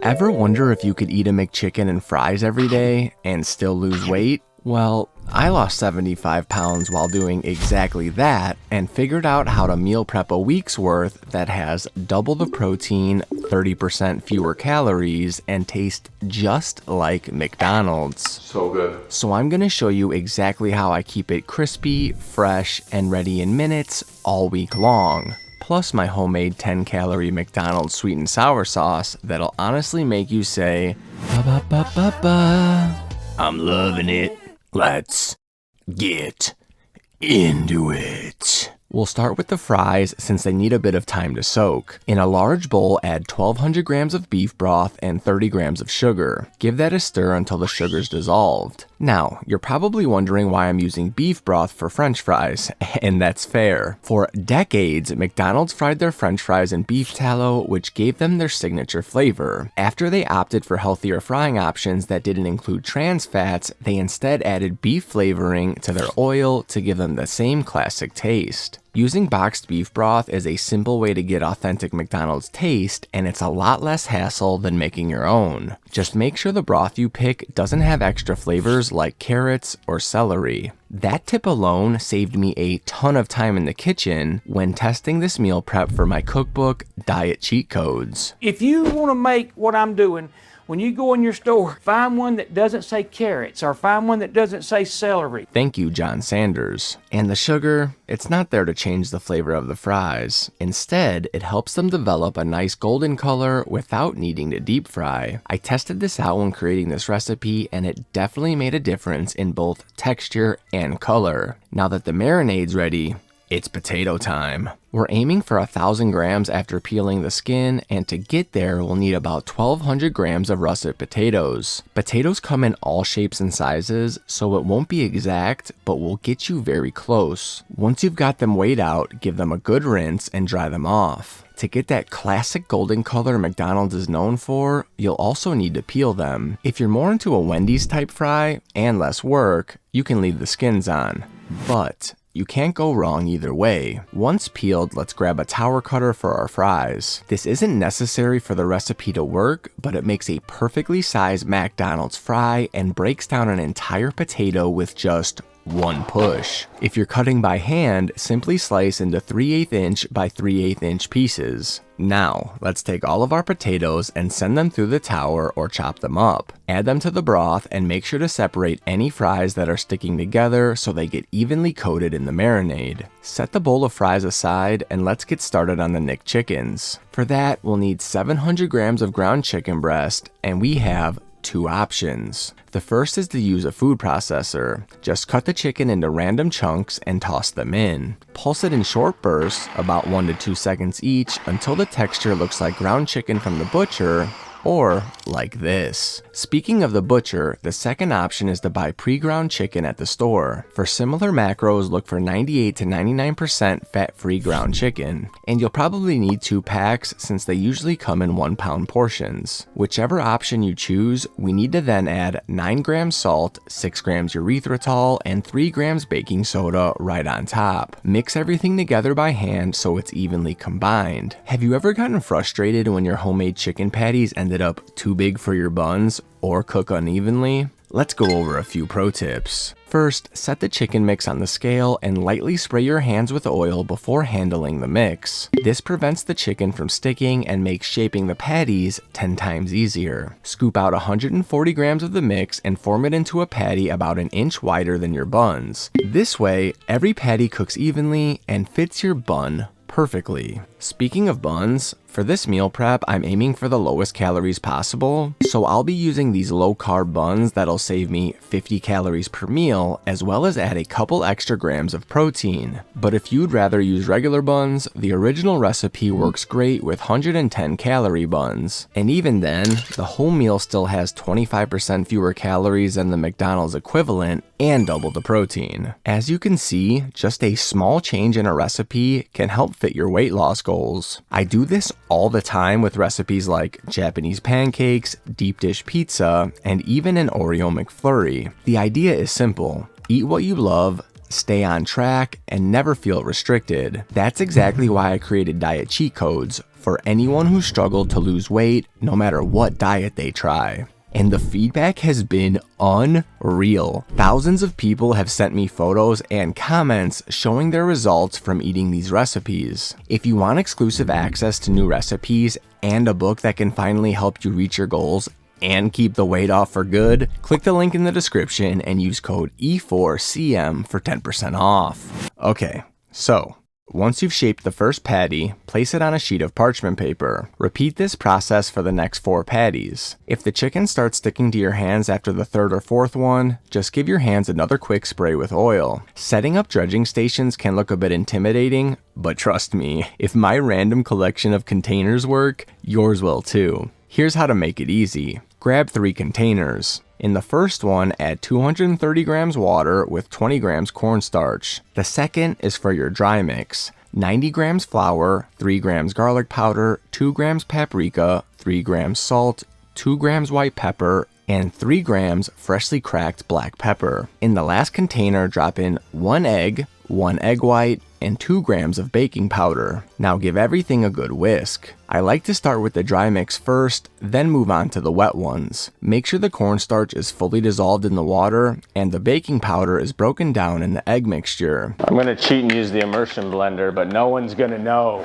Ever wonder if you could eat a McChicken and fries every day and still lose weight? Well, I lost 75 pounds while doing exactly that and figured out how to meal prep a week's worth that has double the protein, 30% fewer calories, and tastes just like McDonald's. So good. So I'm gonna show you exactly how I keep it crispy, fresh, and ready in minutes all week long. Plus my homemade 10-calorie McDonald's sweet and sour sauce that'll honestly make you say, ba ba ba ba ba. I'm loving it. Let's get into it. We'll start with the fries since they need a bit of time to soak. In a large bowl, add 1,200 grams of beef broth and 30 grams of sugar. Give that a stir until the sugar's dissolved. Now, you're probably wondering why I'm using beef broth for French fries, and that's fair. For decades, McDonald's fried their French fries in beef tallow, which gave them their signature flavor. After they opted for healthier frying options that didn't include trans fats, they instead added beef flavoring to their oil to give them the same classic taste. Using boxed beef broth is a simple way to get authentic McDonald's taste, and it's a lot less hassle than making your own. Just make sure the broth you pick doesn't have extra flavors like carrots or celery. That tip alone saved me a ton of time in the kitchen when testing this meal prep for my cookbook, Diet Cheat Codes. If you want to make what I'm doing, when you go in your store, find one that doesn't say carrots or find one that doesn't say celery. Thank you, John Sanders. And the sugar, it's not there to change the flavor of the fries. Instead, it helps them develop a nice golden color without needing to deep fry. I tested this out when creating this recipe, and it definitely made a difference in both texture and color. Now that the marinade's ready, it's potato time. We're aiming for 1,000 grams after peeling the skin, and to get there, we'll need about 1,200 grams of russet potatoes. Potatoes come in all shapes and sizes, so it won't be exact, but will get you very close. Once you've got them weighed out, give them a good rinse and dry them off. To get that classic golden color McDonald's is known for, you'll also need to peel them. If you're more into a Wendy's type fry and less work, you can leave the skins on. But you can't go wrong either way. Once peeled, let's grab a tower cutter for our fries. This isn't necessary for the recipe to work, but it makes a perfectly sized McDonald's fry and breaks down an entire potato with just one push. If you're cutting by hand, simply slice into 3/8 inch by 3/8 inch pieces. Now, let's take all of our potatoes and send them through the tower or chop them up. Add them to the broth and make sure to separate any fries that are sticking together so they get evenly coated in the marinade. Set the bowl of fries aside and let's get started on the McChickens. For that, we'll need 700 grams of ground chicken breast, and we have two options. The first is to use a food processor. Just cut the chicken into random chunks and toss them in. Pulse it in short bursts, about 1 to 2 seconds each, until the texture looks like ground chicken from the butcher, or like this. Speaking of the butcher, the second option is to buy pre-ground chicken at the store. For similar macros, look for 98 to 99% fat-free ground chicken. And you'll probably need 2 packs since they usually come in 1-pound portions. Whichever option you choose, we need to then add 9 grams salt, 6 grams erythritol, and 3 grams baking soda right on top. Mix everything together by hand so it's evenly combined. Have you ever gotten frustrated when your homemade chicken patties ended up too big for your buns or cook unevenly? Let's go over a few pro tips. First, set the chicken mix on the scale and lightly spray your hands with oil before handling the mix. This prevents the chicken from sticking and makes shaping the patties 10 times easier. Scoop out 140 grams of the mix and form it into a patty about an inch wider than your buns. This way, every patty cooks evenly and fits your bun perfectly. Speaking of buns, for this meal prep, I'm aiming for the lowest calories possible, so I'll be using these low-carb buns that'll save me 50 calories per meal, as well as add a couple extra grams of protein. But if you'd rather use regular buns, the original recipe works great with 110 calorie buns. And even then, the whole meal still has 25% fewer calories than the McDonald's equivalent and double the protein. As you can see, just a small change in a recipe can help fit your weight loss goals. I do this all the time with recipes like Japanese pancakes, deep dish pizza, and even an Oreo McFlurry. The idea is simple. Eat what you love, stay on track, and never feel restricted. That's exactly why I created diet cheat codes for anyone who struggled to lose weight, no matter what diet they try. And the feedback has been unreal. Thousands of people have sent me photos and comments showing their results from eating these recipes. If you want exclusive access to new recipes and a book that can finally help you reach your goals and keep the weight off for good, click the link in the description and use code E4CM for 10% off. Okay, so once you've shaped the first patty, place it on a sheet of parchment paper. Repeat this process for the next 4 patties. If the chicken starts sticking to your hands after the 3rd or 4th one, just give your hands another quick spray with oil. Setting up dredging stations can look a bit intimidating, but trust me, if my random collection of containers work, yours will too. Here's how to make it easy. Grab 3 containers. In the first one, add 230 grams water with 20 grams cornstarch. The second is for your dry mix. 90 grams flour, 3 grams garlic powder, 2 grams paprika, 3 grams salt, 2 grams white pepper, and 3 grams freshly cracked black pepper. In the last container, drop in 1 egg, 1 egg white, and 2 grams of baking powder. Now give everything a good whisk. I like to start with the dry mix first, then move on to the wet ones. Make sure the cornstarch is fully dissolved in the water and the baking powder is broken down in the egg mixture. I'm gonna cheat and use the immersion blender, but no one's gonna know.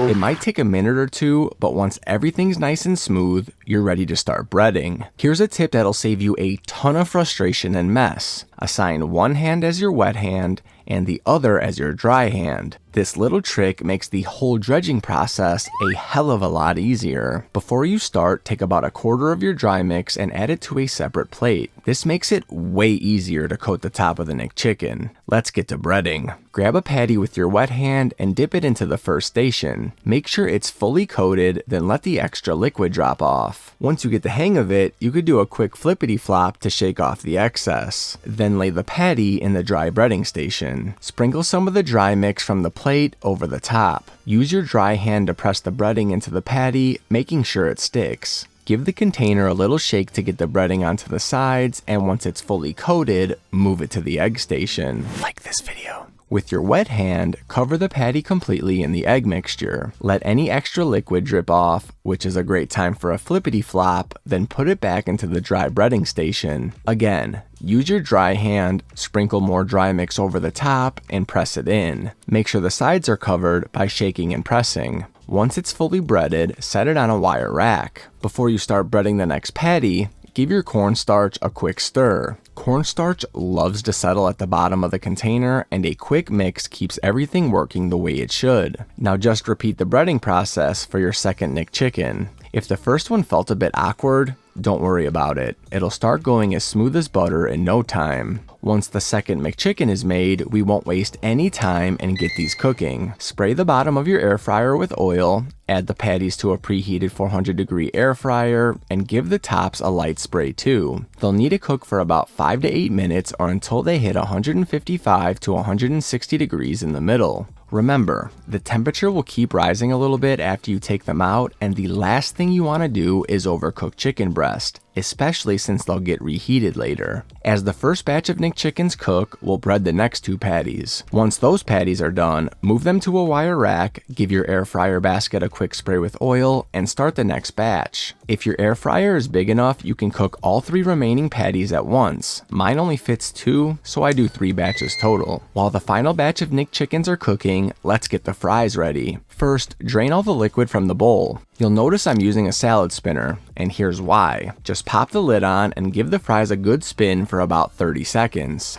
It might take a minute or two, but once everything's nice and smooth, you're ready to start breading. Here's a tip that'll save you a ton of frustration and mess. Assign one hand as your wet hand and the other as your dry hand. This little trick makes the whole dredging process a hell of a lot easier. Before you start, take about a quarter of your dry mix and add it to a separate plate. This makes it way easier to coat the top of the McChicken. Let's get to breading. Grab a patty with your wet hand and dip it into the first station. Make sure it's fully coated, then let the extra liquid drop off. Once you get the hang of it, you could do a quick flippity flop to shake off the excess. Then lay the patty in the dry breading station. Sprinkle some of the dry mix from the plate over the top. Use your dry hand to press the breading into the patty, making sure it sticks. Give the container a little shake to get the breading onto the sides, and once it's fully coated, move it to the egg station. Like this video. With your wet hand, cover the patty completely in the egg mixture. Let any extra liquid drip off, which is a great time for a flippity flop, then put it back into the dry breading station. Again, use your dry hand, sprinkle more dry mix over the top, and press it in. Make sure the sides are covered by shaking and pressing. Once it's fully breaded, set it on a wire rack. Before you start breading the next patty, give your cornstarch a quick stir. Cornstarch loves to settle at the bottom of the container, and a quick mix keeps everything working the way it should. Now just repeat the breading process for your second McChicken. If the first one felt a bit awkward, don't worry about it. It'll start going as smooth as butter in no time. Once the second McChicken is made, we won't waste any time and get these cooking. Spray the bottom of your air fryer with oil, add the patties to a preheated 400-degree air fryer, and give the tops a light spray too. They'll need to cook for about 5 to 8 minutes or until they hit 155 to 160 degrees in the middle. Remember, the temperature will keep rising a little bit after you take them out, and the last thing you want to do is overcook chicken breast, especially since they'll get reheated later. As the first batch of McChickens cook, we'll bread the next 2 patties. Once those patties are done, move them to a wire rack, give your air fryer basket a quick spray with oil, and start the next batch. If your air fryer is big enough, you can cook all 3 remaining patties at once. Mine only fits 2, so I do 3 batches total. While the final batch of McChickens are cooking, let's get the fries ready. First, drain all the liquid from the bowl. You'll notice I'm using a salad spinner, and here's why. Just pop the lid on and give the fries a good spin for about 30 seconds.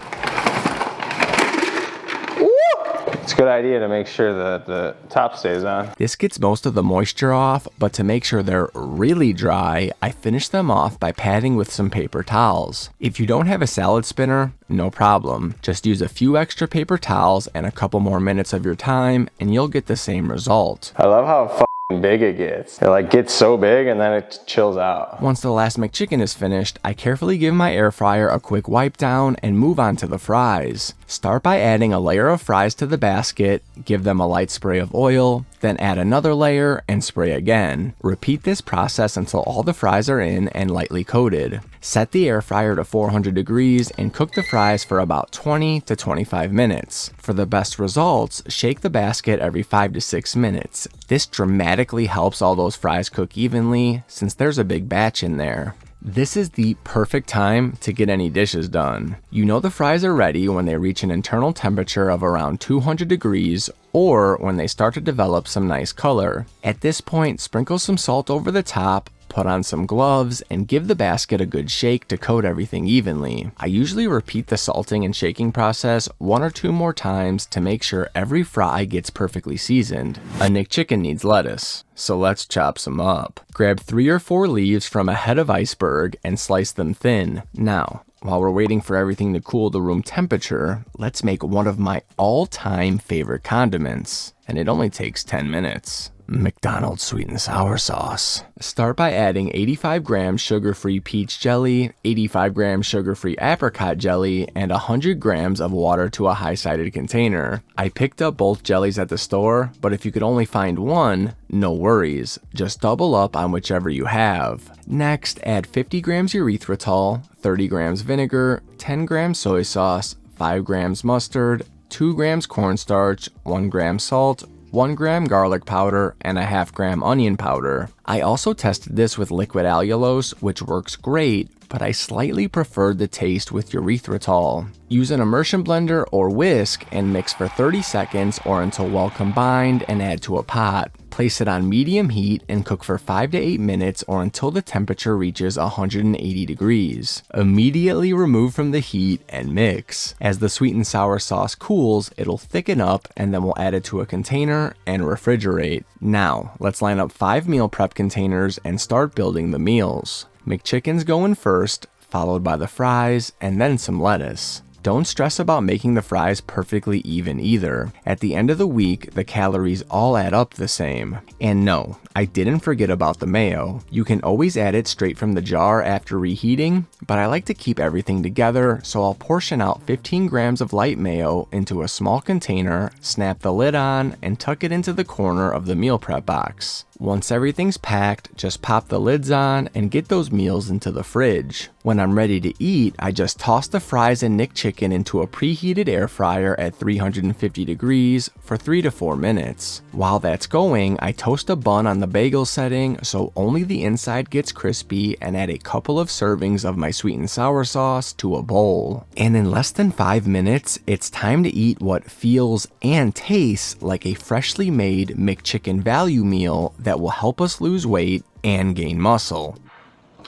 It's a good idea to make sure that the top stays on. This gets most of the moisture off, but to make sure they're really dry, I finish them off by patting with some paper towels. If you don't have a salad spinner, no problem. Just use a few extra paper towels and a couple more minutes of your time, and you'll get the same result. I love how big it gets. It like gets so big and then it chills out. Once the last McChicken is finished, I carefully give my air fryer a quick wipe down and move on to the fries. Start by adding a layer of fries to the basket, give them a light spray of oil, then add another layer and spray again. Repeat this process until all the fries are in and lightly coated. Set the air fryer to 400 degrees and cook the fries for about 20 to 25 minutes. For the best results, shake the basket every 5 to 6 minutes. This dramatically helps all those fries cook evenly since there's a big batch in there. This is the perfect time to get any dishes done. You know the fries are ready when they reach an internal temperature of around 200 degrees or when they start to develop some nice color. At this point, sprinkle some salt over the top, put on some gloves, and give the basket a good shake to coat everything evenly. I usually repeat the salting and shaking process 1 or 2 more times to make sure every fry gets perfectly seasoned. A McChicken needs lettuce, so let's chop some up. Grab 3 or 4 leaves from a head of iceberg and slice them thin. Now, while we're waiting for everything to cool to room temperature, let's make one of my all-time favorite condiments, and it only takes 10 minutes. McDonald's sweet and sour sauce. Start by adding 85 grams sugar-free peach jelly, 85 grams sugar-free apricot jelly, and 100 grams of water to a high-sided container. I picked up both jellies at the store, but if you could only find one, no worries. Just double up on whichever you have. Next, add 50 grams erythritol, 30 grams vinegar, 10 grams soy sauce, 5 grams mustard, 2 grams cornstarch, 1 gram salt, 1 gram garlic powder, and a half gram onion powder. I also tested this with liquid allulose, which works great, but I slightly preferred the taste with erythritol. Use an immersion blender or whisk and mix for 30 seconds or until well combined and add to a pot. Place it on medium heat and cook for 5 to 8 minutes or until the temperature reaches 180 degrees. Immediately remove from the heat and mix. As the sweet and sour sauce cools, it'll thicken up and then we'll add it to a container and refrigerate. Now, let's line up 5 meal prep containers and start building the meals. McChicken's going first, followed by the fries, and then some lettuce. Don't stress about making the fries perfectly even either. At the end of the week, the calories all add up the same. And no, I didn't forget about the mayo. You can always add it straight from the jar after reheating, but I like to keep everything together, so I'll portion out 15 grams of light mayo into a small container, snap the lid on, and tuck it into the corner of the meal prep box. Once everything's packed, just pop the lids on and get those meals into the fridge. When I'm ready to eat, I just toss the fries and McChicken into a preheated air fryer at 350 degrees for 3 to 4 minutes. While that's going, I toast a bun on the bagel setting so only the inside gets crispy and add a couple of servings of my sweet and sour sauce to a bowl. And in less than 5 minutes, it's time to eat what feels and tastes like a freshly made McChicken value meal that will help us lose weight and gain muscle.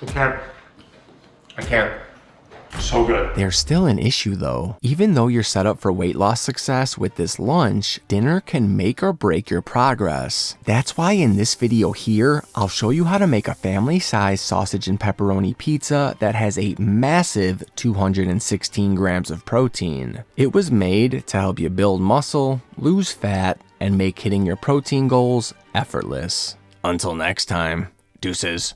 I can't. So good. There's still an issue though. Even though you're set up for weight loss success with this lunch, dinner can make or break your progress. That's why in this video here, I'll show you how to make a family-sized sausage and pepperoni pizza that has a massive 216 grams of protein. It was made to help you build muscle, lose fat, and make hitting your protein goals effortless. Until next time, deuces.